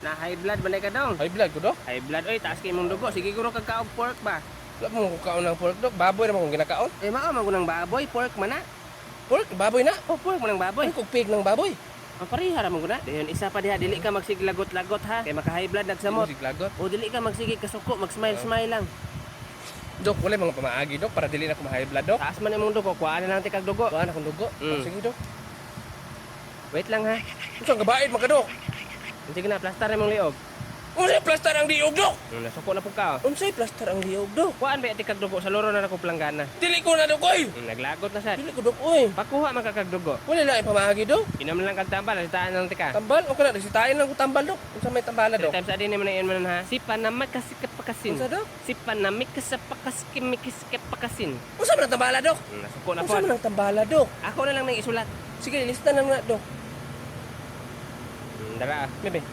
Na high blood ba na ka dong? High blood ko, Dok. High blood, oy, taas kay mong dugo. Sige guro kagkaog pork ba? Wala mo kung kaon ng pork, Dok. Baboy naman kung ginakaon. Eh, mao man ng baboy, pork man na. Pork, baboy na. Oh, pork man ng baboy. Ay, kung pig ng baboy. Maparihara mo guna. Dayon isa pa diha, dili ka magsiglagot-lagot ha. Kay maka high blood nagsamot. Musik lagot. O dili ka magsige kasuko, mag-smile-smile lang. Dok, wala mga pamaagi, Dok, para dili na ko ma-high blood, Dok. Taas man imong dugo, kuhaan na lang tikag dugo. Kuha na kong dugo. Mm. Sige, Dok. Wait lang ha. Unsa ang gabaid mga Dok? Sige na, plaster imong liog. Unsay plaster ang diog, Dok? Nasuko na po ka. Unsay plaster ang diog, Dok? Kuhaan ba tikag dugo sa loro na nako planggana. Dili ko na, Dok, oy. Naglagot na sad. Dili ko, Dok, oy. Pakuha man kakag dugo. Wala na pamaagi, Dok. Inom lang kag tambal, sitaan lang tika. Tambal, o kana sitain lang ko tambal, Dok. Unsa may tambala, 3 Dok? times a day naman na yun man ha. Sipa na magkasikapakasin. Unsa, Dok? Sipa na mikasapakaskimikisapakasin. Unsa man ang tambala, Dok? Nasuko na po. Unsa man ang tambala, Dok? Ako na lang nang isulat. Sige, lista lang na, Dok. Dara ah. Bebe.